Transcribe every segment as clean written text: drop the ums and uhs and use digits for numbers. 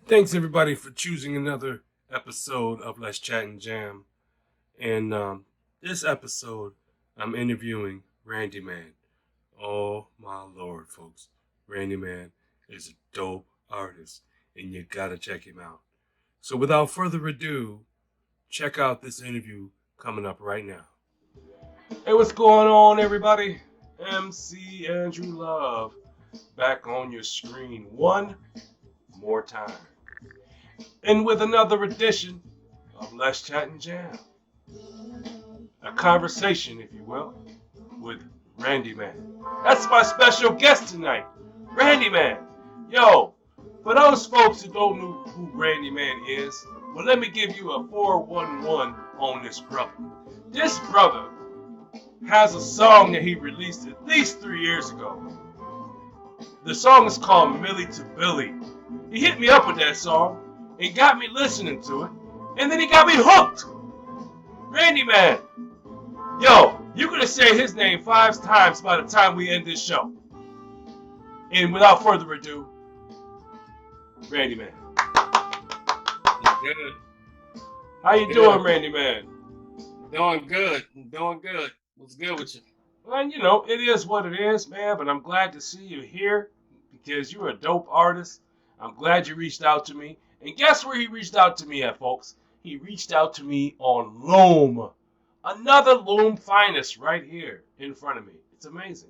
Thanks everybody for choosing another episode of Let's Chat and Jam. And this episode, I'm interviewing Randyman. Oh my lord, folks. Randyman is a dope artist, and you gotta check him out. So without further ado, check out this interview coming up right now. Hey, what's going on, everybody? MC Andrew Love back on your screen one more time. And with another edition of Let's Chat and Jam. A conversation, if you will, with Randyman. That's my special guest tonight, Randyman. Yo, for those folks who don't know who Randyman is, well, let me give you a 411 on this brother. This brother has a song that he released at least 3 years ago. The song is called Millie to Billy. He hit me up with that song and got me listening to it, and then he got me hooked. Randyman. Yo, you're going to say his name 5 times by the time we end this show. And without further ado, Randyman. Good. How you doing, Randyman? Doing good. Doing good. What's good with you? Well, you know, it is what it is, man, but I'm glad to see you here because you're a dope artist. I'm glad you reached out to me. And guess where he reached out to me at, folks? He reached out to me on Loom. Another Loom finest right here in front of me. It's amazing.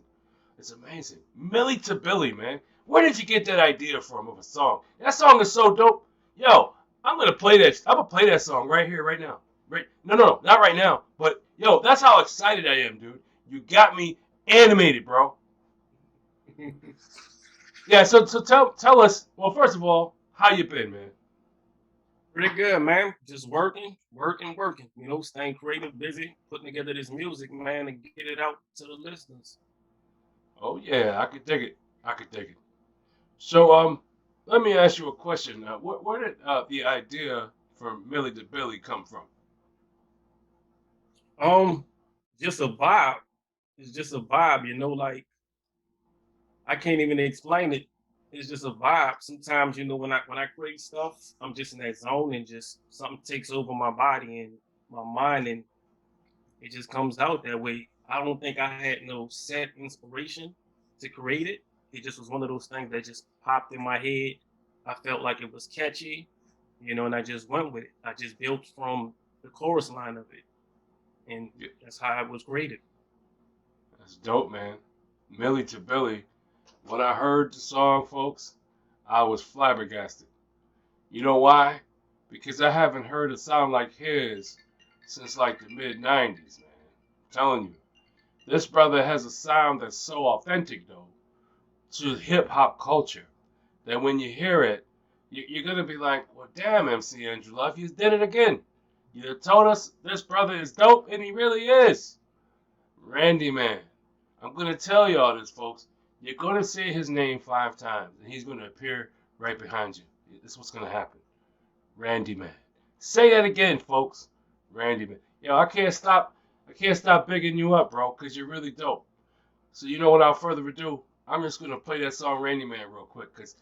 It's amazing. Millie to Billy, man. Where did you get that idea from of a song? That song is so dope. Yo, I'm gonna play that. I'm gonna play that song right here, right now. Right? No, not right now. But yo, that's how excited I am, dude. You got me animated, bro. Yeah. So tell us. Well, first of all, how you been, man? Pretty good, man. Just working. Staying creative, busy, putting together this music, man, and get it out to the listeners. Oh yeah, I could dig it. I could dig it. So let me ask you a question. Where did the idea for Millie to Billy come from? Um, just a vibe. It's just a vibe, like I can't even explain it. It's just a vibe. Sometimes, when I create stuff, I'm just in that zone and just something takes over my body and my mind and it just comes out that way. I don't think I had no set inspiration to create it. It just was one of those things that just popped in my head. I felt like it was catchy, and I just went with it. I just built from the chorus line of it, and Yeah, that's how it was created. that's dope, man. Millie to Billy. When I heard the song, folks, I was flabbergasted. You know why? Because I haven't heard a sound like his since like the mid '90s, man. I'm telling you, this brother has a sound that's so authentic, though, to hip hop culture that when you hear it, you're gonna be like, "Well, damn, MC Andrew Love, you did it again. You told us this brother is dope, and he really is." Randy Man, I'm gonna tell y'all this, folks. You're gonna say his name 5 times, and he's gonna appear right behind you. This is what's gonna happen. Randy Man. Say that again, folks. Randy Man. Yo, I can't stop. I can't stop bigging you up, bro, because you're really dope. So you know, without further ado, I'm just gonna play that song Randy Man real quick, cause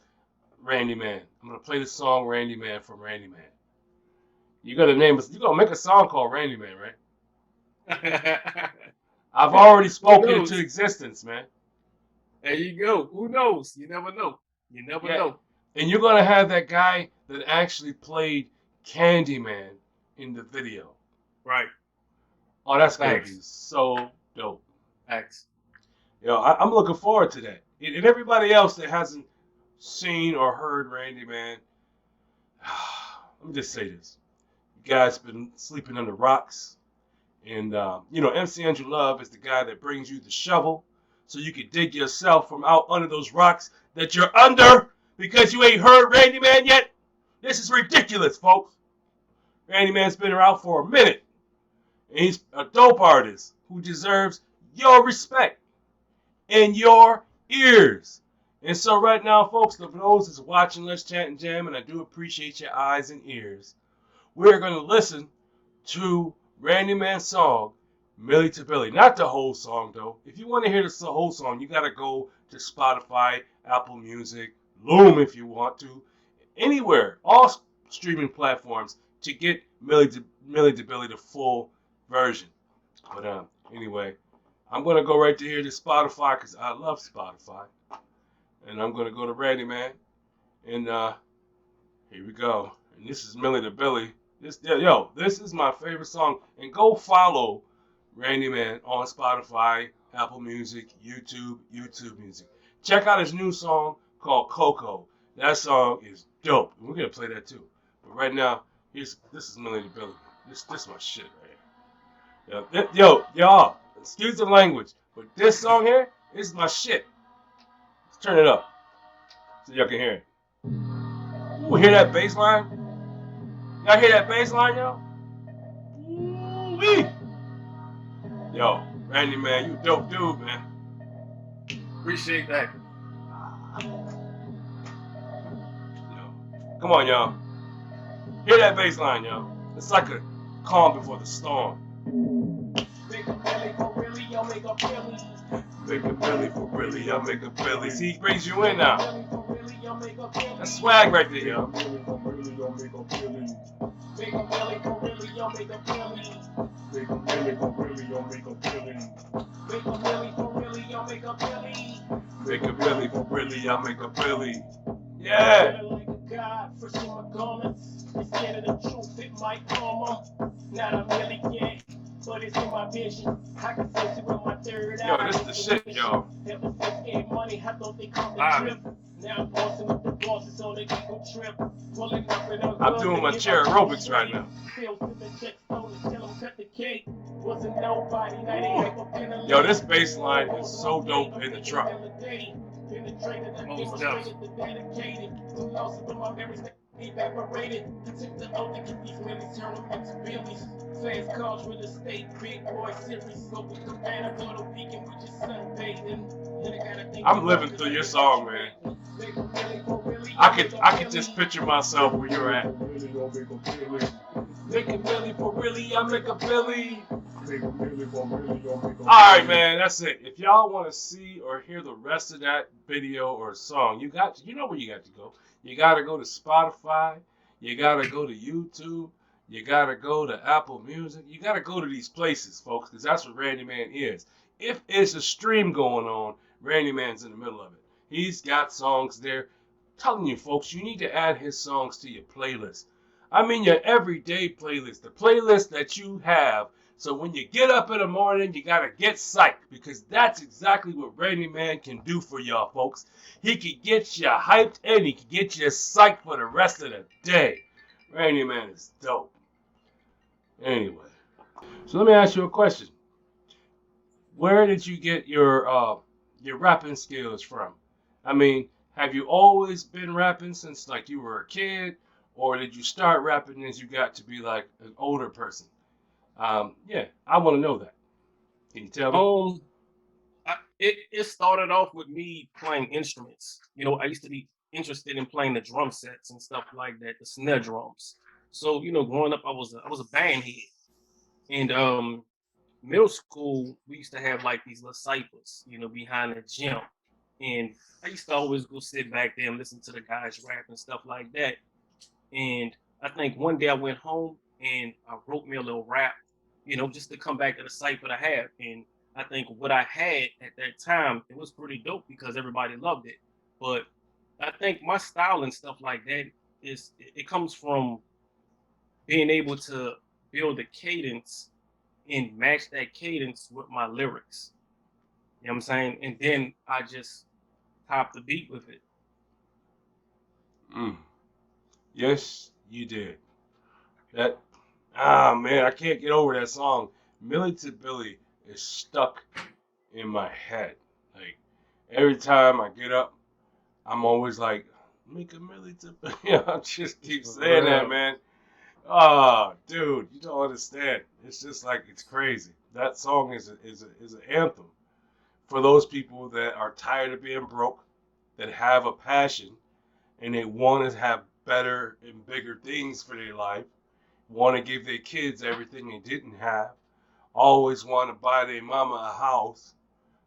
Randy Man. I'm gonna play the song Randy Man from Randy Man. You gotta name us. You gonna make a song called Randy Man, right? I've already Who spoken into knows? existence, man. There you go. Who knows? You never know. You never Yeah, know. and you're gonna have that guy that actually played Candyman in the video. Right. Oh, that's gonna be Facts. so dope. Facts. Yo, I'm looking forward to that. And everybody else that hasn't seen or heard Randy Man, let me just say this: you guys been sleeping under rocks, and MC Andrew Love is the guy that brings you the shovel, so you can dig yourself from out under those rocks that you're under because you ain't heard Randy Man yet. This is ridiculous, folks. Randy Man's been around for a minute, and he's a dope artist who deserves your respect and your ears. And so right now, folks, for those that's watching Let's Chat and Jam, and I do appreciate your eyes and ears, we're going to listen to Randy Man's song, Millie to Billy. Not the whole song, though. If you want to hear the whole song, you got to go to Spotify, Apple Music, Loom if you want to. anywhere, all streaming platforms to get Millie DeBilly the full version. But anyway, I'm gonna go right to here to Spotify because I love Spotify, and I'm gonna go to Randyman, and here we go. And this is Millie DeBilly. This is my favorite song, and go follow Randyman on Spotify, Apple Music, YouTube Music. Check out his new song called Coco. That song is dope. And we're gonna play that too. But right now, this is Millie DeBilly. This is my shit right here. Y'all, excuse the language, but this song here is my shit. Let's turn it up so y'all can hear it. Ooh, hear that bass line? Y'all hear that bass line, y'all? Ooh-wee. Yo, Randy, man, you dope dude, man. Appreciate that. Yo, come on, y'all. Hear that bass line, y'all. It's like a calm before the storm. Make a belly for really, I'll make a belly. Make a belly for really, I'll make a belly. See, he brings you in now. That's swag right there, y'all. Make a belly for really, I'll make a belly. Make a belly for really, I'll make a belly. Make a belly for really, I'll make a belly. Make a belly for really, I'll make a belly. Make a belly for really, I'll make a belly. Yeah. Like a god, fresh in my garments. Instead of the truth, it might armor. Not a really gang, but it's in my vision. I can sense it with my third eye. Yo, this is the shit, yo. Ever since getting money, I thought they come to trip. Now I'm bossing with the bosses on the eagle trip. Pulling up and I'm doing my chair aerobics right now. Yo, this bass line is so dope in the truck. Most definitely. Evaporated, took the oath to keep these millions, turn them into billions. Fast cars, real estate, big boy series. Go with the band, I go to weekend, we just sunbathing. I'm living through your song, man. I could just picture myself where you're at. Make a Billy for really, I make a Billy. Alright, man, that's it. If y'all want to see or hear the rest of that video or song, you know where you got to go. You got to go to Spotify. You got to go to YouTube. You got to go to Apple Music. You got to go to these places, folks, because that's what Randyman is. If it's a stream going on, Randyman's in the middle of it. He's got songs there. I'm telling you, folks, you need to add his songs to your playlist. I mean your everyday playlist, the playlist that you have. So when you get up in the morning, you got to get psyched, because that's exactly what Randyman can do for y'all, folks. He can get you hyped and he can get you psyched for the rest of the day. Randyman is dope. Anyway, so let me ask you a question. Where did you get your rapping skills from? I mean, have you always been rapping since like you were a kid, or did you start rapping as you got to be like an older person? Yeah, I want to know that. Can you tell me? It started off with me playing instruments. You know, I used to be interested in playing the drum sets and stuff like that, the snare drums. So, you know, growing up, I was a band head, and middle school we used to have like these little ciphers, you know, behind the gym, and I used to always go sit back there and listen to the guys rap and stuff like that. And I think one day I went home and I wrote me a little rap, you know, just to come back to the cipher I have. And I think what I had at that time, it was pretty dope because everybody loved it. But I think my style and stuff like that it comes from being able to build a cadence and match that cadence with my lyrics. You know what I'm saying? And then I just top the beat with it. Yes, you did. That man, I can't get over that song. Millie to Billy is stuck in my head. Like every time I get up, I'm always like, make a Millie to Billy. I just keep saying that, man. Oh, dude, you don't understand. It's just like it's crazy. That song is an anthem for those people that are tired of being broke, that have a passion, and they want to have better and bigger things for their life, want to give their kids everything they didn't have, always want to buy their mama a house.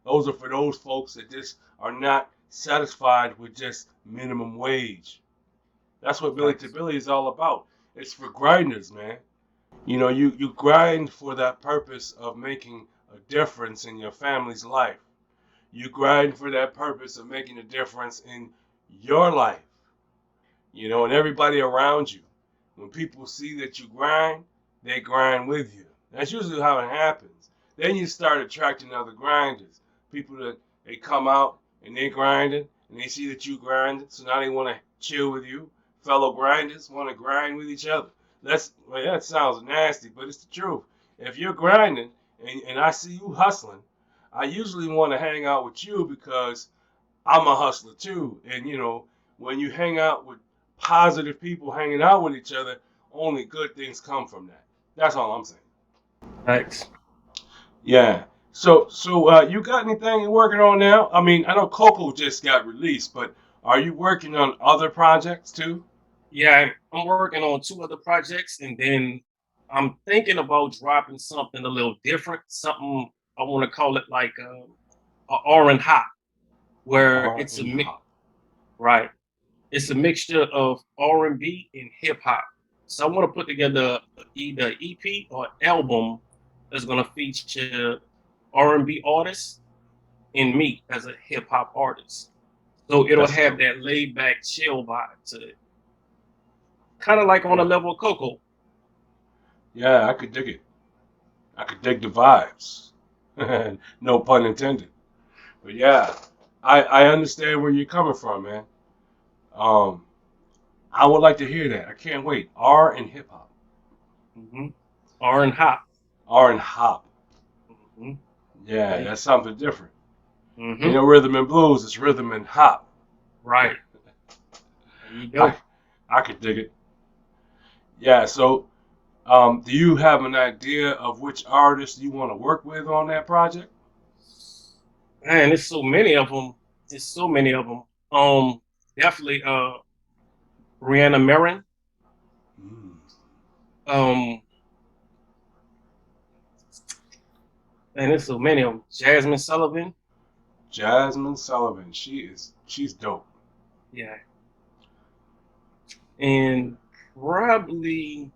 Those are for those folks that just are not satisfied with just minimum wage. That's what Billy to Billy is all about. It's for grinders, man. You know, you grind for that purpose of making a difference in your family's life. You grind for that purpose of making a difference in your life, you know, and everybody around you. When people see that you grind, they grind with you. That's usually how it happens. Then you start attracting other grinders. People that they come out and they grinding and they see that you grinding, so now they want to chill with you. Fellow grinders want to grind with each other. That sounds nasty, but it's the truth. If you're grinding and I see you hustling, I usually want to hang out with you because I'm a hustler too. And you know, when you hang out with positive people hanging out with each other, only good things come from that. That's all I'm saying. Thanks. Yeah. So you got anything you're working on now? I mean, I know Coco just got released, but are you working on other projects too? Yeah, I'm working on 2 other projects, and then I'm thinking about dropping something a little different. Something I want to call it like a R and hop, where R it's a and mix. hop. Right, it's a mixture of R&B and hip hop. So I want to put together either EP or album that's going to feature R&B artists and me as a hip hop artist. So it'll That's have dope. that laid back, chill vibe to it, kind of like on the Yeah. level of Coco. Yeah, I could dig it. I could dig the vibes. No pun intended. But yeah, I understand where you're coming from, man. Um, I would like to hear that. I can't wait. R and hip hop. Hmm. R and hop. R and hop. Hmm. Yeah, Okay. that's something different. You Hmm. know, rhythm and blues is rhythm and hop. Right. There you I go. I could dig it. Yeah. So, do you have an idea of which artist you want to work with on that project? Man, there's so many of them. There's so many of them. Definitely Rihanna Marin. Mm. Um, and there's so many of them. Jasmine Sullivan. Jasmine Sullivan. She's dope. Yeah. And probably,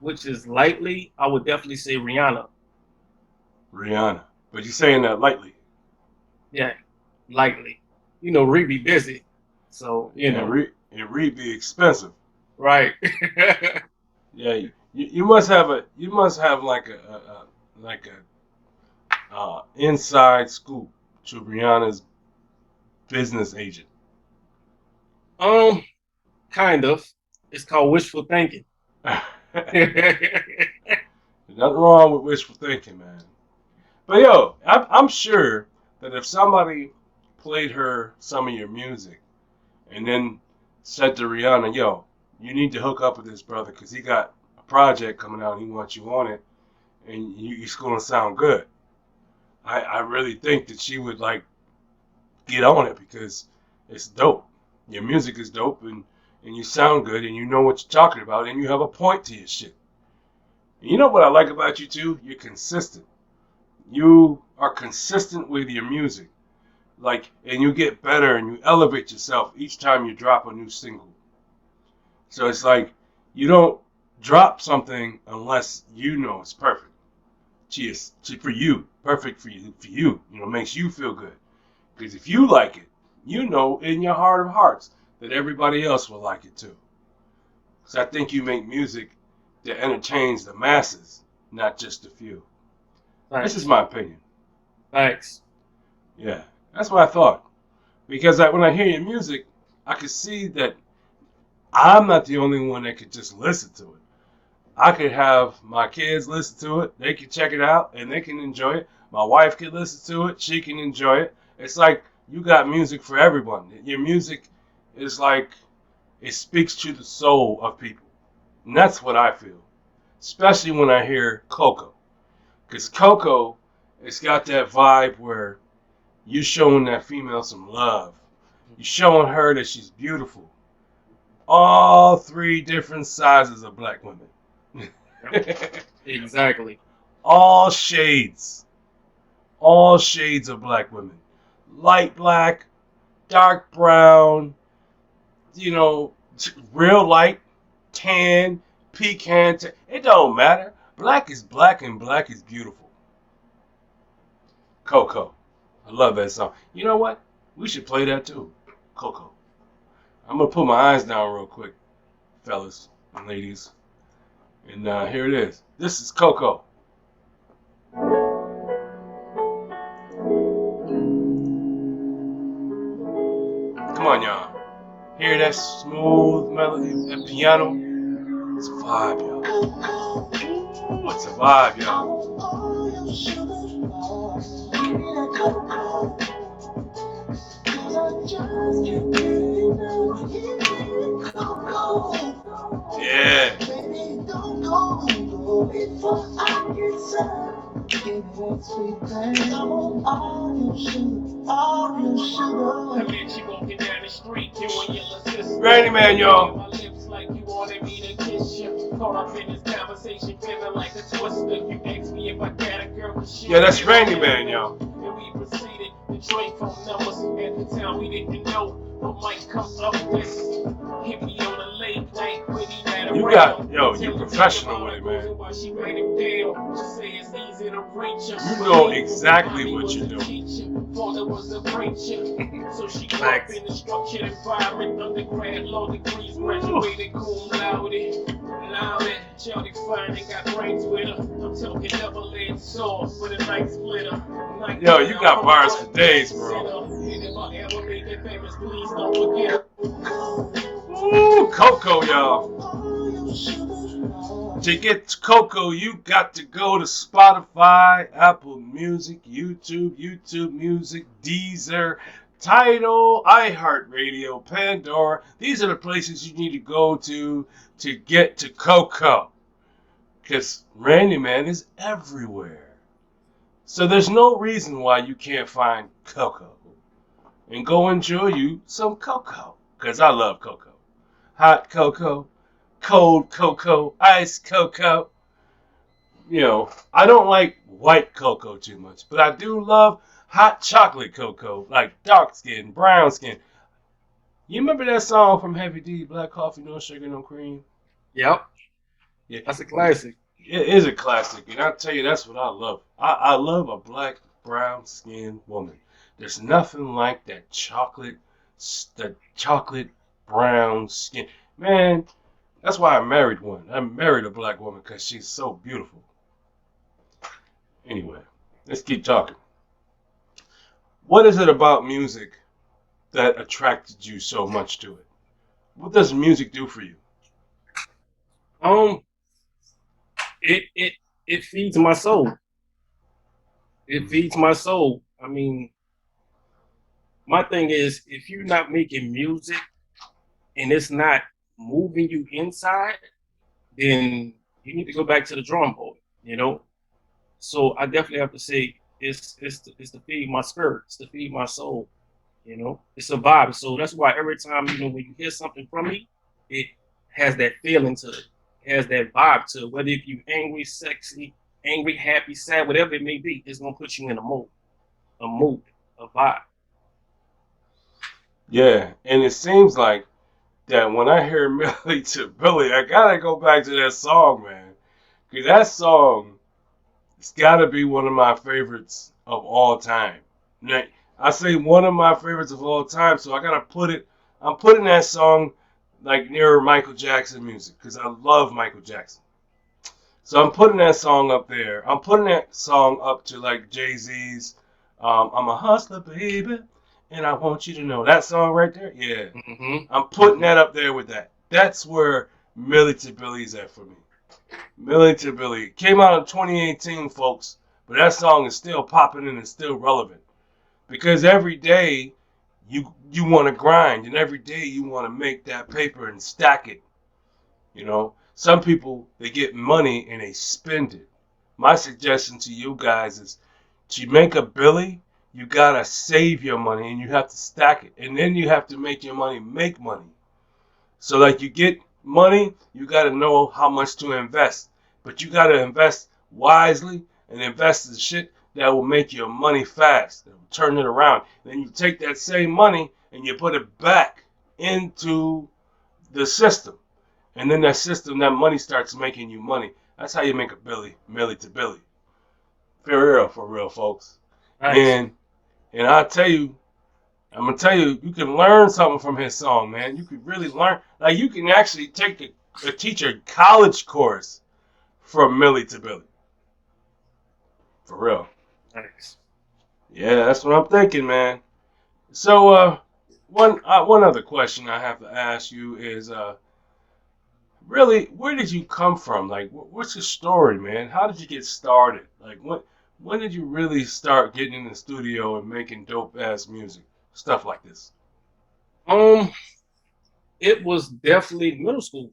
which is lightly, I would definitely say Rihanna. Rihanna. But you're saying that lightly. Yeah, lightly. You know, Ree be busy. So, And Reed be expensive. right. Yeah, you must have like a inside scoop to Rihanna's business agent. um, kind of. It's called wishful thinking. Nothing wrong with wishful thinking, man. But yo, I'm sure that if somebody played her some of your music and then said to Rihanna, yo, you need to hook up with this brother because he got a project coming out and he wants you on it and it's going to sound good. I really think that she would like get on it because it's dope. Your music is dope and you sound good and you know what you're talking about and you have a point to your shit. And you know what I like about you too? You're consistent. You are consistent with your music. Like, and you get better and you elevate yourself each time you drop a new single. So it's like you don't drop something unless you know it's perfect. Cheers for you, perfect for you. You know, makes you feel good. Because if you like it, you know in your heart of hearts that everybody else will like it too. So I think you make music that entertains the masses, not just a few. This is Thanks. my opinion. Thanks. Yeah, that's what I thought. Because when I hear your music, I could see that I'm not the only one that could just listen to it. I could have my kids listen to it. They can check it out and they can enjoy it. My wife can listen to it. She can enjoy it. It's like you got music for everyone. Your music is like it speaks to the soul of people. And that's what I feel. Especially when I hear Coco. Because Coco, it's got that vibe where you're showing that female some love. You're showing her that she's beautiful. All 3 different sizes of black women. Yep. Exactly. all shades. All shades of black women. Light black, dark brown, real light, tan, pecan. It don't matter. Black is black and black is beautiful. Coco. I love that song. You know what? We should play that too. Coco. I'm going to put my eyes down real quick, fellas and ladies. And here it is. This is Coco. Come on, y'all. Hear that smooth melody, that piano? It's a vibe, y'all. Ooh, it's a vibe, y'all. Yeah. Randyman, y'all. Yeah, that's Randyman, y'all. And we proceeded to trade phone numbers at the time we didn't know what might come up this. Hit me on a late night when he ran around. You professional with it, man. She ran him down. She say it's easy to reach her. You know exactly what you're doing. Father was a preacher, so she grew up in a structured environment. Undergrad, law degrees, graduated cum laude. Shorty fine and got brains with her. I'm talking double-edged sword with a knife splitter. Yo, you got bars for days, bro. Ooh, Coco, y'all. To get Coco, you got to go to Spotify, Apple Music, YouTube Music, Deezer, Tidal, iHeartRadio, Pandora. These are the places you need to go to get to Coco. Because Randyman is everywhere. So there's no reason why you can't find Coco. And go enjoy you some cocoa. Because I love cocoa. Hot cocoa, cold cocoa, iced cocoa. I don't like white cocoa too much. But I do love hot chocolate cocoa. Like dark skin, brown skin. You remember that song from Heavy D, Black Coffee, No Sugar, No Cream? Yep. Yeah. That's a classic. It is a classic, and I'll tell you, that's what I love. I love a black, brown-skinned woman. There's nothing like that chocolate brown skin. Man, that's why I married one. I married a black woman because she's so beautiful. Anyway, let's keep talking. What is it about music that attracted you so much to it? What does music do for you? It feeds my soul. It feeds my soul. I mean, my thing is, if you're not making music and it's not moving you inside, then you need to go back to the drawing board, So I definitely have to say it's to feed my spirit, it's to feed my soul, It's a vibe. So that's why every time, when you hear something from me, it has that feeling to it. It has that vibe to it. Whether if you angry, sexy, angry, happy, sad, whatever it may be, it's gonna put you in a mood, a vibe. Yeah, and it seems like that when I hear Millie to Billy, I gotta go back to that song, man. Because that song, it's gotta be one of my favorites of all time. Now, I say one of my favorites of all time, so I gotta I'm putting that song like near Michael Jackson music, because I love Michael Jackson. So I'm putting that song up there. I'm putting that song up to like Jay-Z's I'm a hustler, baby, and I want you to know. That song right there, yeah. Mm-hmm. I'm putting that up there with that. That's where Millie to Billy's at for me. Millie to Billy. It came out in 2018, folks, but that song is still popping and it's still relevant. Because every day you want to grind, and every day you want to make that paper and stack it. Some people, they get money and they spend it. My suggestion to you guys is to make a Billy, you got to save your money and you have to stack it. And then you have to make your money make money. So like you get money, you got to know how much to invest. But you got to invest wisely and invest in shit that will make your money fast. That will turn it around. Then you take that same money and you put it back into the system. And then that system, that money starts making you money. That's how you make a Millie to Billy. For real, folks. Nice. And I'm gonna tell you, you can learn something from his song, man. You can really learn. Like you can actually take a teacher college course from Millie to Billy. For real. Nice. Yeah, that's what I'm thinking, man. So, one other question I have to ask you is, really, where did you come from? Like, what's your story, man? How did you get started? Like, when did you really start getting in the studio and making dope ass music, stuff like this? Um, it was definitely middle school.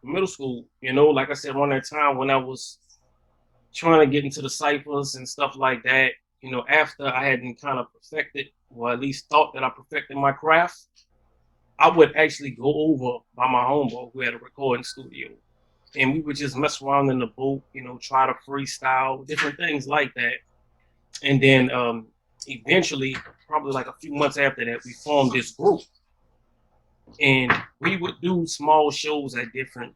Middle school, like I said, around that time when I was trying to get into the ciphers and stuff like that. After I hadn't kind of perfected, or at least thought that I perfected my craft, I would actually go over by my homeboy who had a recording studio. And we would just mess around in the booth, try to freestyle, different things like that. And then eventually, probably like a few months after that, we formed this group. And we would do small shows at different,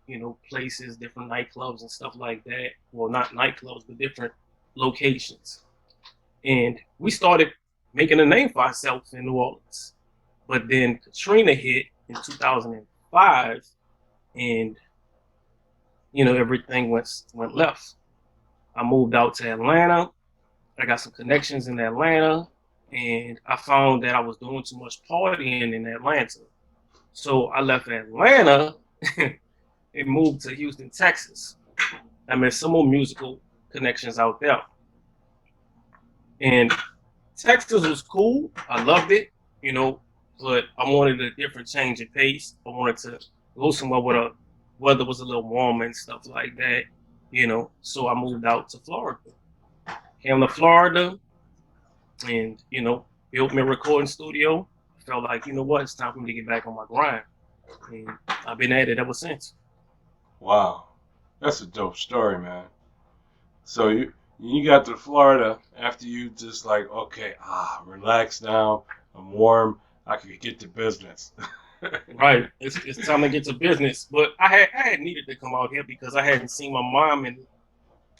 places, different nightclubs and stuff like that. Well, not nightclubs, but different locations. And we started making a name for ourselves in New Orleans. But then Katrina hit in 2005, and everything went left. I moved out to Atlanta. I got some connections in Atlanta, and I found that I was doing too much partying in Atlanta. So I left Atlanta and moved to Houston, Texas. I met some more musical connections out there. And Texas was cool. I loved it, but I wanted a different change of pace. I wanted to go somewhere where the weather was a little warmer and stuff like that, So I moved out to Florida. Came to Florida and, built me a recording studio. I felt like, what, it's time for me to get back on my grind. And I've been at it ever since. Wow, that's a dope story, man. So you got to Florida after you just like, okay, relax now. I'm warm. I can get to business. Right. It's time to get to business. But I had needed to come out here because I hadn't seen my mom in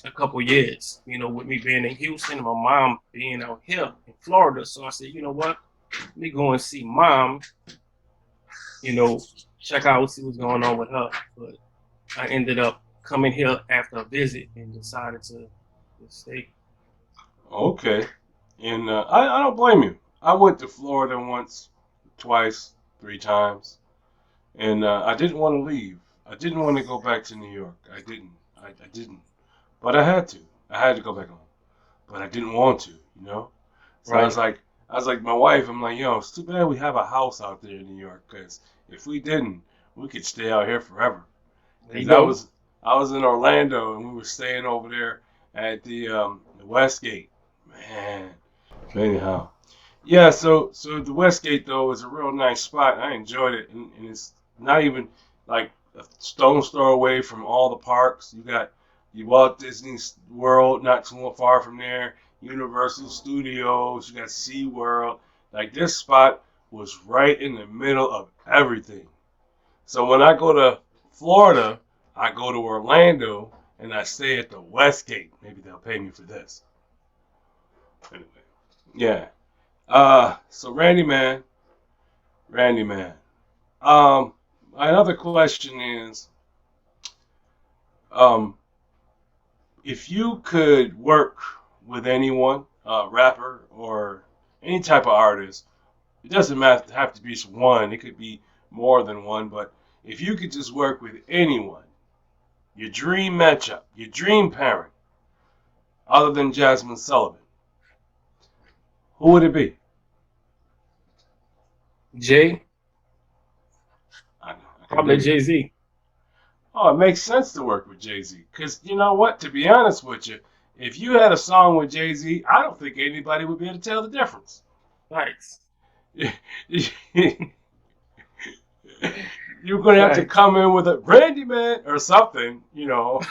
a couple years, with me being in Houston and my mom being out here in Florida. So I said, you know what? Let me go and see mom, check out, see what's going on with her. But I ended up coming here after a visit and decided to stay. Okay. And I don't blame you. I went to Florida once, twice, 3 times. And I didn't want to leave. I didn't want to go back to New York. I didn't. I didn't. But I had to. I had to go back home. But I didn't want to, So Right. I was like, my wife, I'm like, it's too bad we have a house out there in New York, because if we didn't, we could stay out here forever. There you Because go. I was in Orlando and we were staying over there at the Westgate. Man. Anyhow. Yeah, so the Westgate though is a real nice spot. I enjoyed it, and it's not even like a stone's throw away from all the parks. You Walt Disney World not too far from there, Universal Studios, you got SeaWorld. Like this spot was right in the middle of everything. So when I go to Florida, I go to Orlando and I stay at the Westgate. Maybe they'll pay me for this. Anyway, yeah. So Randyman. Another question is, if you could work with anyone, rapper or any type of artist, it doesn't have to be just one. It could be more than one. But if you could just work with anyone, your dream matchup, your dream pairing, other than Jasmine Sullivan, who would it be? Jay, I can probably dig it. Jay-Z. Oh, it makes sense to work with Jay-Z. Because you know what? To be honest with you, if you had a song with Jay-Z, I don't think anybody would be able to tell the difference. Thanks. You're going to have to Right. come in with a Randyman or something, you know.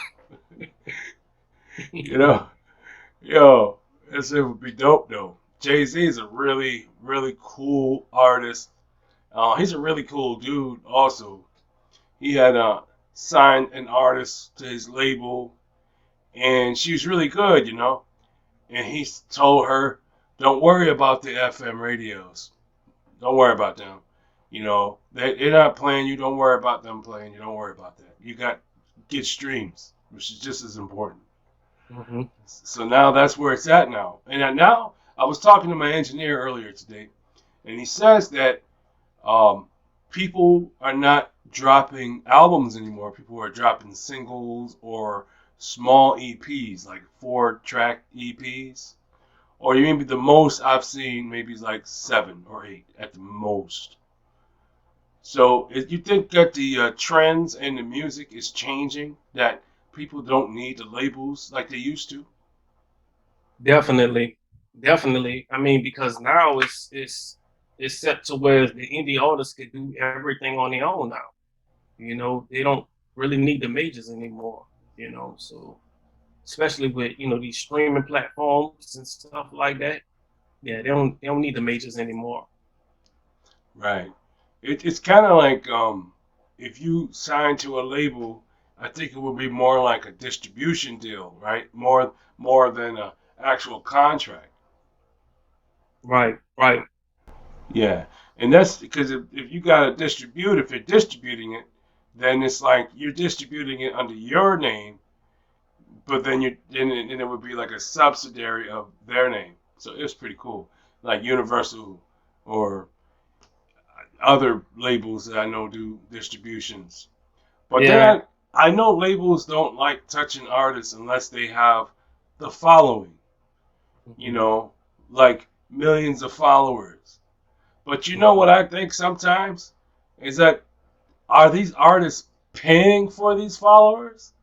Yo, this it would be dope, though. Jay-Z is a really, really cool artist. He's a really cool dude, also. he had signed an artist to his label, and she was really good, And he told her, "Don't worry about the FM radios. Don't worry about them. They're not playing you. Don't worry about them playing you. Don't worry about that. You got get streams, which is just as important." Mm-hmm. So now that's where it's at now. And now I was talking to my engineer earlier today, and he says that people are not dropping albums anymore. People are dropping singles or small EPs, like 4-track EPs. Or maybe the most I've seen maybe is like 7 or 8 at the most. So if you think that the trends in the music is changing, that people don't need the labels like they used to? Definitely, definitely. I mean, because now it's set to where the indie artists can do everything on their own now. They don't really need the majors anymore. So especially with these streaming platforms and stuff like that. Yeah, they don't need the majors anymore. Right. It's kind of like if you sign to a label, I think it would be more like a distribution deal, right? More than a actual contract. Right, right, Yeah, and that's because if you got to distribute, if you're distributing it, then it's like you're distributing it under your name, but then it would be like a subsidiary of their name. So it's pretty cool, like Universal or other labels that I know do distributions. But then yeah. I know labels don't like touching artists unless they have the following, you Mhm. know, like millions of followers. But you know what I think sometimes is that are these artists paying for these followers?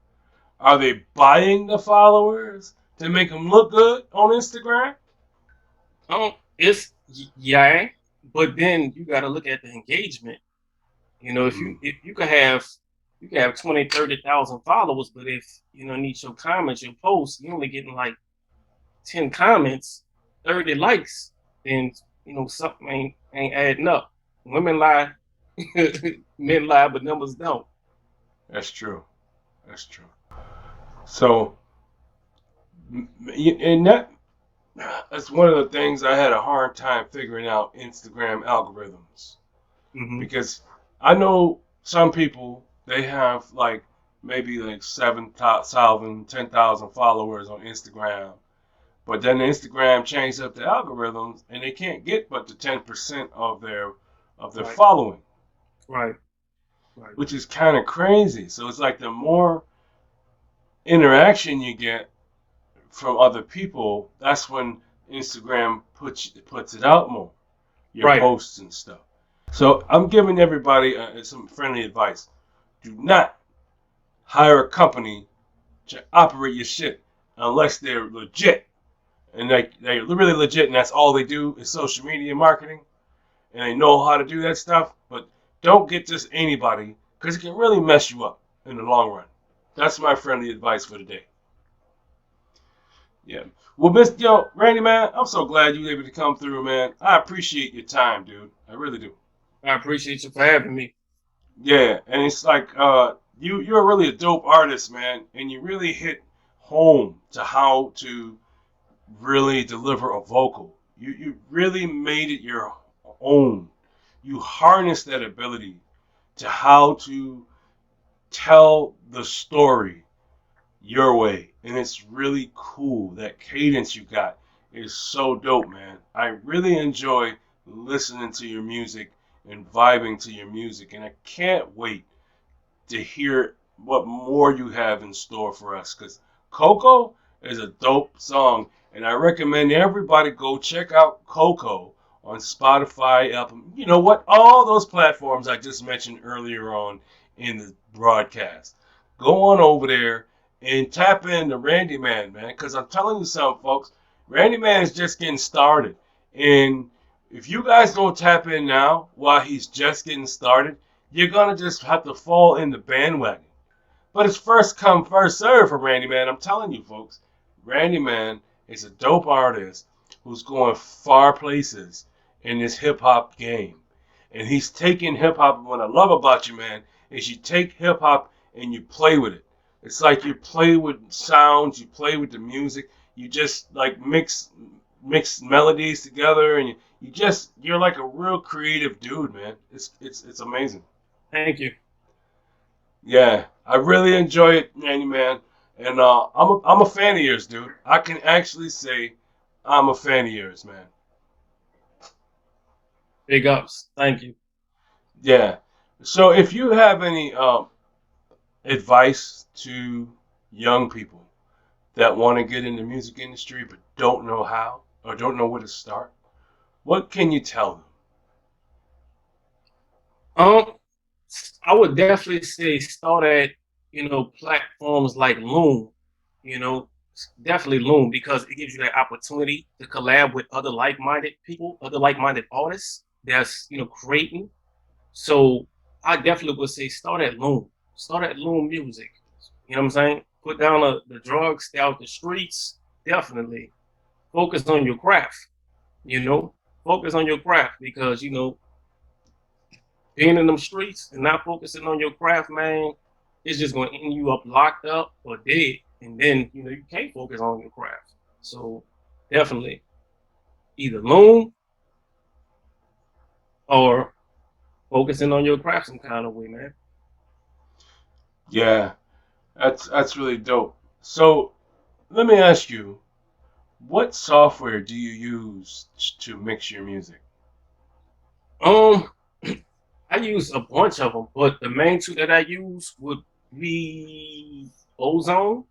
Are they buying the followers to make them look good on Instagram? Yeah, but then you got to look at the engagement. If you Mm, if you can have 20, 30,000 followers, but if need your comments, your posts, you only getting like 10 comments, 30 likes, then something ain't adding up. Women lie, men lie, but numbers don't. that's true. That's true. So, and that's one of the things I had a hard time figuring out Instagram algorithms Hmm. because I know some people they have like maybe like 7,000, 10,000 followers on Instagram, but then Instagram changed up the algorithms and they can't get but the 10% of their Right, following, right, right, which is kind of crazy. So it's like the more interaction you get from other people, that's when Instagram puts it out more, your right. posts and stuff. So I'm giving everybody some friendly advice. Do not hire a company to operate your shit unless they're legit. And they're really legit, and that's all they do is social media marketing, and they know how to do that stuff. But don't get just anybody, because it can really mess you up in the long run. That's my friendly advice for today. Yeah. Well, Randy, man, I'm so glad you were able to come through, man. I appreciate your time, dude. I really do. I appreciate you for having me. Yeah, and it's like you're really a dope artist, man, and you really hit home to how to really deliver a vocal. You really made it your own. You harnessed that ability to how to tell the story your way. And it's really cool. That cadence you got is so dope, man. I really enjoy listening to your music and vibing to your music. And I can't wait to hear what more you have in store for us. Because Coco is a dope song. And I recommend everybody go check out Coco on Spotify, Apple, you know what? All those platforms I just mentioned earlier on in the broadcast. Go on over there and tap into Randyman, man. Because I'm telling you something, folks. Randyman is just getting started. And if you guys don't tap in now while he's just getting started, you're going to just have to fall in the bandwagon. But it's first come, first serve for Randyman. I'm telling you, folks. Randyman is a dope artist who's going far places in this hip hop game. And he's taking hip hop. What I love about you, man, is you take hip hop and you play with it. It's like you play with sounds, you play with the music, you just like mix melodies together, and you're like a real creative dude, man. It's amazing. Thank you. Yeah, I really enjoy it, Randyman, and I'm a fan of yours, dude. I can actually say I'm a fan of yours, man. Big ups. Thank you. Yeah. So if you have any advice to young people that want to get in the music industry but don't know how or don't know where to start, what can you tell them? Um, I would definitely say start at, platforms like Loom. You know, definitely Loom because it gives you that opportunity to collab with other like-minded people, other like-minded artists that's, creating. So I definitely would say start at Loom. Start at Loom Music. You know what I'm saying? Put down the drugs, stay out the streets. Definitely focus on your craft. You know, focus on your craft because being in them streets and not focusing on your craft, man, it's just going to end you up locked up or dead. And then, you can't focus on your craft. So definitely either Loom or focusing on your craft some kind of way, man. Yeah, that's really dope. So let me ask you, what software do you use to mix your music? Um, I use a bunch of them, but the main two that I use would be Ozone.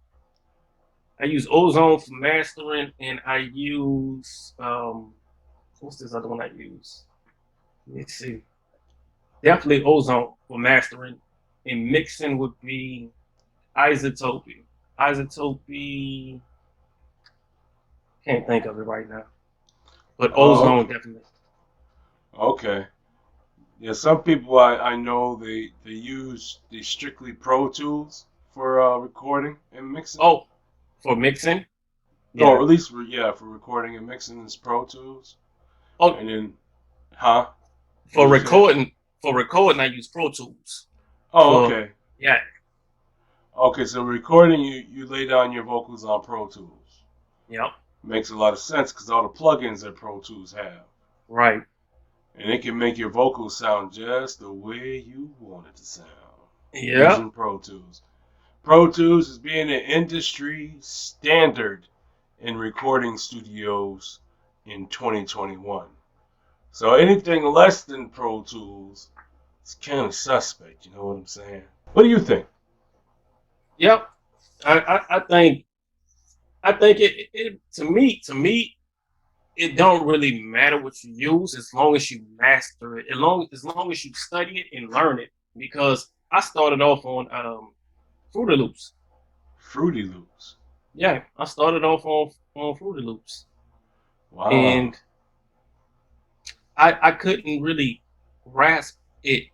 I use Ozone for mastering, and I use what's this other one I use? Let me see. Definitely Ozone for mastering, and mixing would be Isotopy. Isotopy, can't think of it right now, but Oh, Ozone okay. definitely. Okay. Yeah, some people I know they use the strictly Pro Tools for recording and mixing. Oh, for mixing, No, yeah. at least for recording and mixing is Pro Tools. Oh, And then, huh? What for you saying? recording, I use Pro Tools. Oh, For okay. yeah, Okay, so recording you lay down your vocals on Pro Tools. yep, Makes a lot of sense because all the plugins that Pro Tools have, right, and it can make your vocals sound just the way you want it to sound yep. using Pro Tools. Pro Tools is being an industry standard in recording studios in 2021. So anything less than Pro Tools is kind of suspect. You know what I'm saying? What do you think? Yep. I think it to me it don't really matter what you use as long as you master it, as long as you study it and learn it. Because I started off on Fruity Loops. Fruity Loops. Yeah, I started off on Fruity Loops, Wow. and I couldn't really grasp it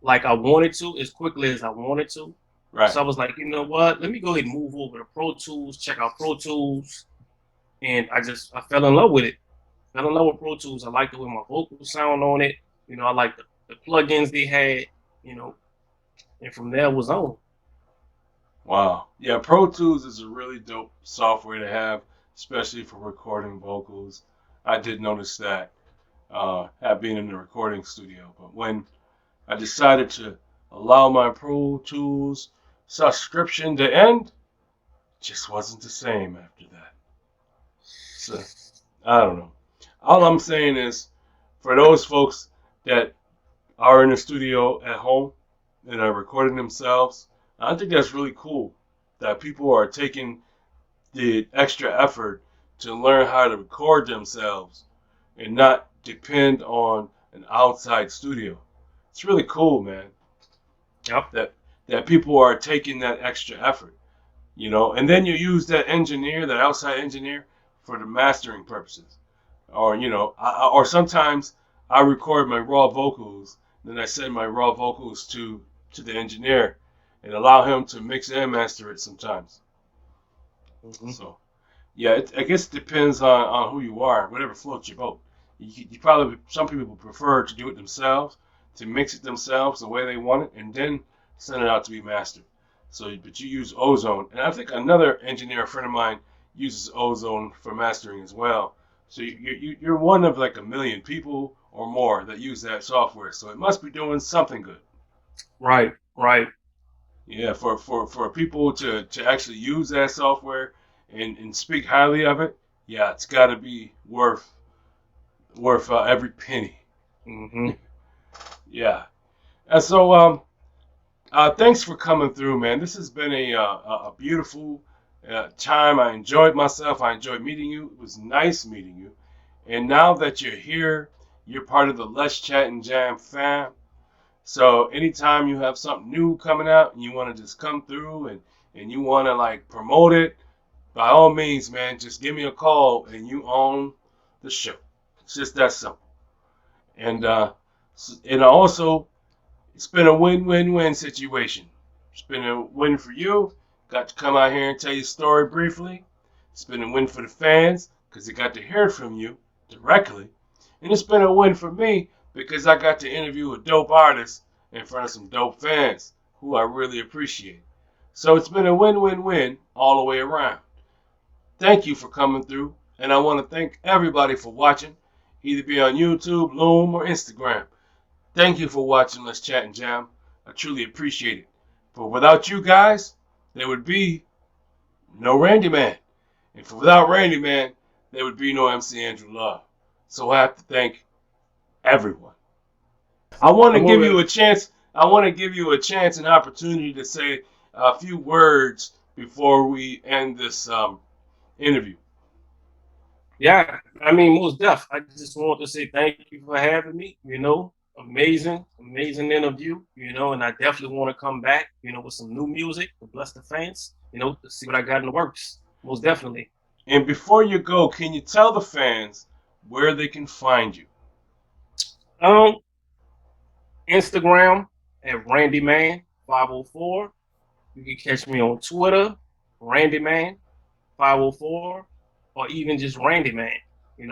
like I wanted to as quickly as I wanted to. Right. So I was like, you know what? Let me go ahead and move over to Pro Tools, check out Pro Tools, and I fell in love with it. Fell in love with Pro Tools. I liked the way my vocals sound on it. I liked the plugins they had. You know, and from there was on. Wow. Yeah, Pro Tools is a really dope software to have, especially for recording vocals. I did notice that, have been in the recording studio. But when I decided to allow my Pro Tools subscription to end, just wasn't the same after that. So, I don't know. All I'm saying is, for those folks that are in the studio at home and are recording themselves, I think that's really cool that people are taking the extra effort to learn how to record themselves and not depend on an outside studio. It's really cool, man, Yep. that people are taking that extra effort. And then you use that engineer, that outside engineer, for the mastering purposes. Or sometimes I record my raw vocals, then I send my raw vocals to the engineer and allow him to mix and master it sometimes. Mm-hmm. So, yeah, I guess it depends on who you are, whatever floats your boat. Some people prefer to do it themselves, to mix it themselves the way they want it, and then send it out to be mastered. So, but you use Ozone, and I think another engineer, a friend of mine, uses Ozone for mastering as well. So you're one of like a million people or more that use that software. So it must be doing something good. Right, right. Yeah, for people to actually use that software and speak highly of it, yeah, it's got to be worth every penny. Mm-hmm. Yeah. And so thanks for coming through, man. This has been a beautiful time. I enjoyed myself. I enjoyed meeting you. It was nice meeting you. And now that you're here, you're part of the Let's Chat and Jam fam. So anytime you have something new coming out and you want to just come through and you want to like promote it, by all means, man, just give me a call and you own the show. It's just that simple. And also, it's been a win-win-win situation. It's been a win for you. Got to come out here and tell your story briefly. It's been a win for the fans because they got to hear from you directly. And it's been a win for me because I got to interview a dope artist in front of some dope fans who I really appreciate. So it's been a win-win-win all the way around. Thank you for coming through. And I want to thank everybody for watching, either be on YouTube, Loom, or Instagram. Thank you for watching Let's Chat and Jam. I truly appreciate it. For without you guys, there would be no Randyman. And for without Randyman, there would be no MC Andrew Love. So I have to thank everyone. I want to give you a chance. I want to give you a chance and opportunity to say a few words before we end this interview. Yeah, I mean, most def. I just want to say thank you for having me. Amazing interview. And I definitely want to come back. With some new music to bless the fans. To see what I got in the works. Most definitely. And before you go, can you tell the fans where they can find you? Instagram at Randyman504. You can catch me on Twitter, Randyman504, or even just Randyman.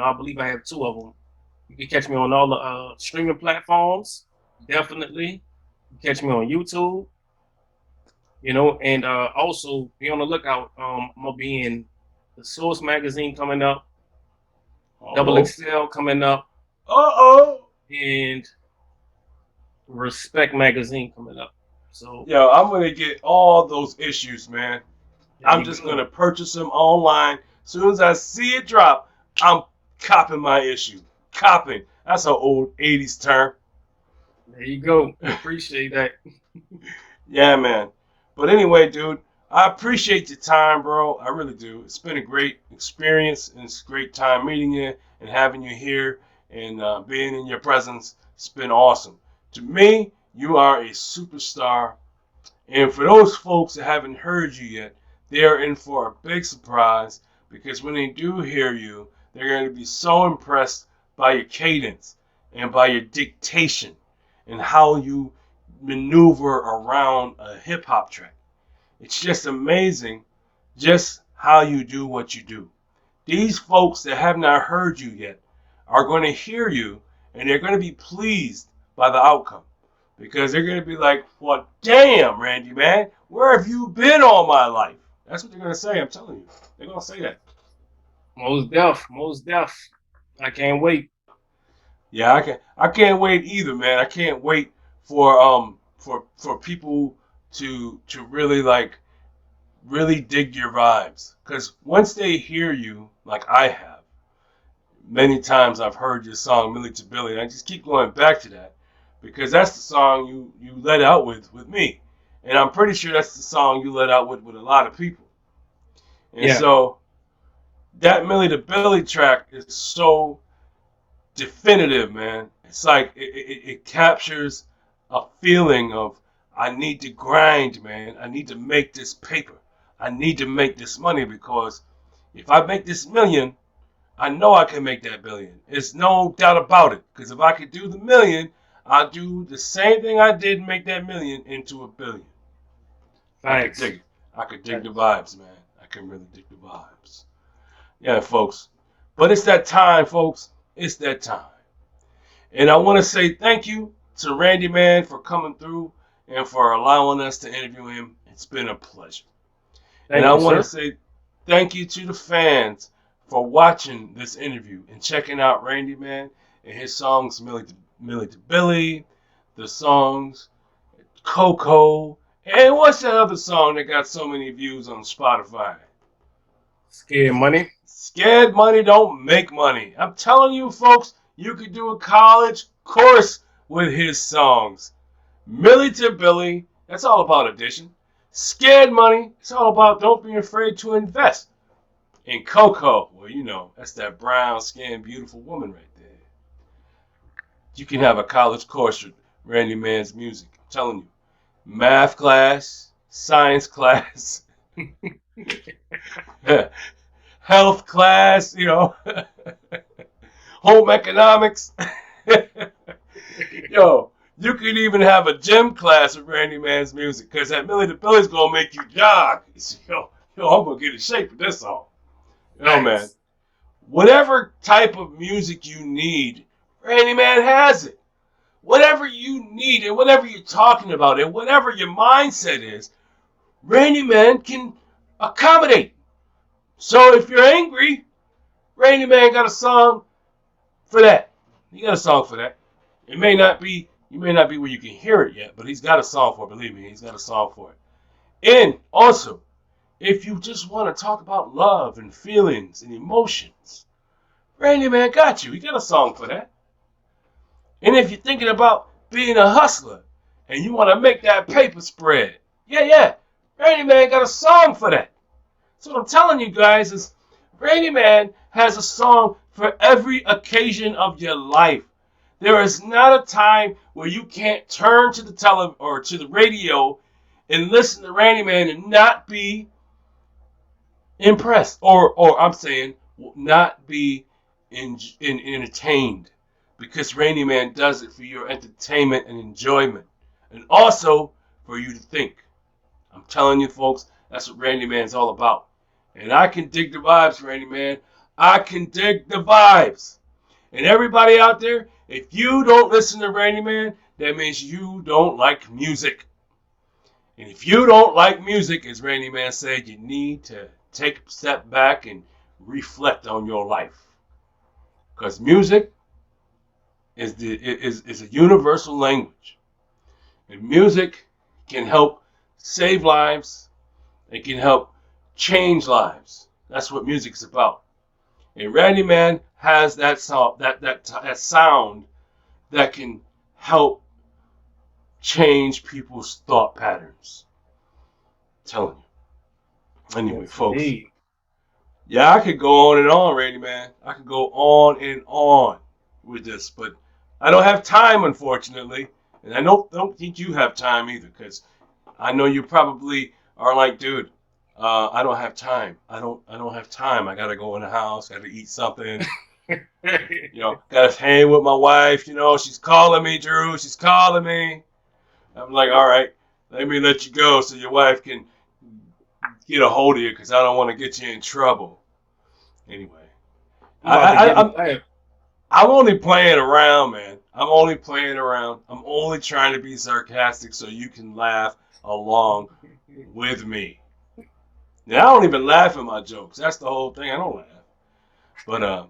I believe I have two of them. You can catch me on all the streaming platforms. Definitely. You can catch me on YouTube. And also be on the lookout. I'm gonna be in the Source magazine coming up, Double XL coming up, and Respect magazine coming up. So yo, I'm gonna get all those issues, man. I'm just gonna purchase them online. As soon as I see it drop, I'm copping my issue. Copping. That's an old 80s term. There you go. Appreciate that. Yeah, man. But anyway, dude, I appreciate your time, bro. I really do. It's been a great experience, and it's a great time meeting you and having you here and being in your presence. It's been awesome. To me, you are a superstar. And for those folks that haven't heard you yet, they are in for a big surprise because when they do hear you, they're going to be so impressed by your cadence and by your dictation and how you maneuver around a hip-hop track. It's just amazing just how you do what you do. These folks that have not heard you yet are going to hear you and they're going to be pleased by the outcome because they're going to be like, well, damn, Randy, man, where have you been all my life? That's what they're going to say, I'm telling you. They're going to say that. Most deaf. I can't wait. Yeah, I can't wait either, man. I can't wait for people to really dig your vibes. Because once they hear you, like I have, many times I've heard your song Millie to Billy, and I just keep going back to that because that's the song you let out with me, and I'm pretty sure that's the song you let out with a lot of people. And so that Millie to Billy track is so definitive, man. It's like it captures a feeling of I need to grind, man. I need to make this paper. I need to make this money because if I make this million, I know I can make that billion. There's no doubt about it. Because if I could do the million, I'll do the same thing I did and make that million into a billion. Thanks. I could dig the vibes, man. I can really dig the vibes. Yeah, folks. But it's that time, folks. It's that time. And I want to say thank you to Randyman for coming through and for allowing us to interview him. It's been a pleasure. Thank And I you, want to sir. say thank you to the fans for watching this interview and checking out Randyman and his songs Millie to Billy, the songs Coco, and what's that other song that got so many views on Spotify? Scared money. Scared money don't make money. I'm telling you, folks, you could do a college course with his songs. Millie to Billy, that's all about addition. Scared money, it's all about don't be afraid to invest. And Coco, well, you know, that's that brown skinned beautiful woman right there. You can have a college course with Randy Man's music. I'm telling you. Math class, science class, health class, you know, home economics. Yo, you could even have a gym class with Randy Man's music, because that Millie the Billy's gonna make you jog. Yo, I'm gonna get in shape with this song. Yo, man, whatever type of music you need, Randy Man has it. Whatever you need and whatever you're talking about and whatever your mindset is, Randy Man can accommodate. So if you're angry, Randy Man got a song for that. He got a song for that. It may not be, you may not be where you can hear it yet, but he's got a song for it. Believe me, he's got a song for it. And also, if you just want to talk about love and feelings and emotions, Randy Man got you. He got a song for that. And if you're thinking about being a hustler and you want to make that paper spread, yeah, Randy Man got a song for that. So what I'm telling you guys is Randy Man has a song for every occasion of your life. There is not a time where you can't turn to the or to the radio and listen to Randy Man and not be impressed, or I'm saying not be entertained, because Randy Man does it for your entertainment and enjoyment, and also for you to think. I'm telling you, folks, that's what Randy Man's all about. And I can dig the vibes, Randy Man. I can dig the vibes. And everybody out there, if you don't listen to Randy Man, that means you don't like music. And if you don't like music, as Randy Man said, you need to take a step back and reflect on your life. Because music is a universal language. And music can help save lives. It can help change lives. That's what music's about. And Randy Man has that sound, that sound that can help change people's thought patterns. I'm telling you. Anyway, Yes, folks. indeed. Yeah, I could go on and on, Randy Man. I could go on and on with this, but I don't have time, unfortunately. And I don't think you have time either, because I know you probably are like, dude, I don't have time. I don't have time. I gotta go in the house. Gotta eat something. Gotta hang with my wife. She's calling me, Drew. She's calling me. I'm like, all right, let me let you go so your wife can get a hold of you, because I don't want to get you in trouble. Anyway, I'm only playing around, man. I'm only playing around. I'm only trying to be sarcastic so you can laugh along with me. Now, I don't even laugh at my jokes. That's the whole thing. I don't laugh. But,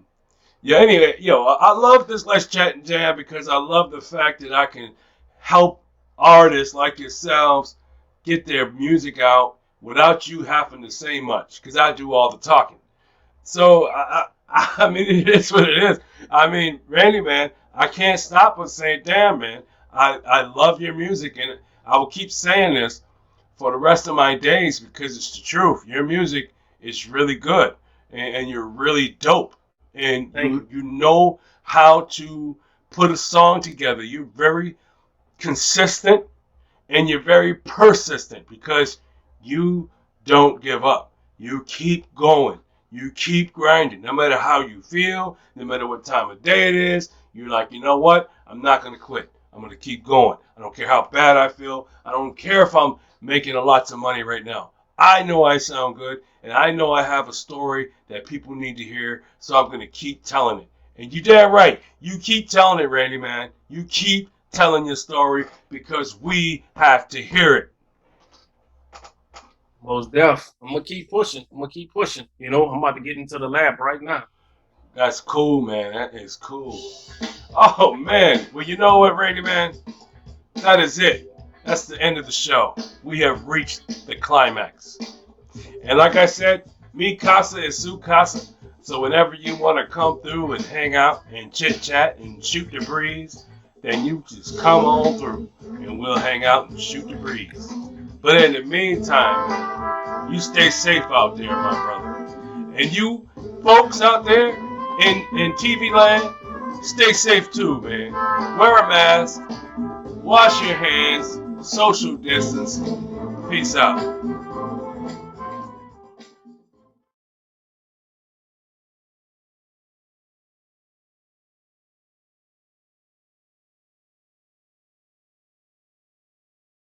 yeah, anyway, I love this Let's Chat and Jam because I love the fact that I can help artists like yourselves get their music out without you having to say much, because I do all the talking. So, I mean, it is what it is. I mean, Randy, man, I can't stop but saying, damn, man, I love your music, and I will keep saying this for the rest of my days because it's the truth. Your music is really good, and you're really dope, and you know how to put a song together. You're very consistent, and you're very persistent because you don't give up. You keep going. You keep grinding. No matter how you feel, no matter what time of day it is, you're like, you know what? I'm not going to quit. I'm going to keep going. I don't care how bad I feel. I don't care if I'm making lots of money right now. I know I sound good, and I know I have a story that people need to hear, so I'm going to keep telling it. And you damn right. You keep telling it, Randy, man. You keep telling your story because we have to hear it. Most def. I'm gonna keep pushing. You know, I'm about to get into the lab right now. That's cool, man. That is cool. Oh, man. Well, you know what, Randyman? That is it. That's the end of the show. We have reached the climax. And like I said, mi casa is su casa. So whenever you want to come through and hang out and chit-chat and shoot the breeze, then you just come on through and we'll hang out and shoot the breeze. But in the meantime, you stay safe out there, my brother. And you folks out there in TV land, stay safe too, man. Wear a mask, wash your hands, social distance. Peace out.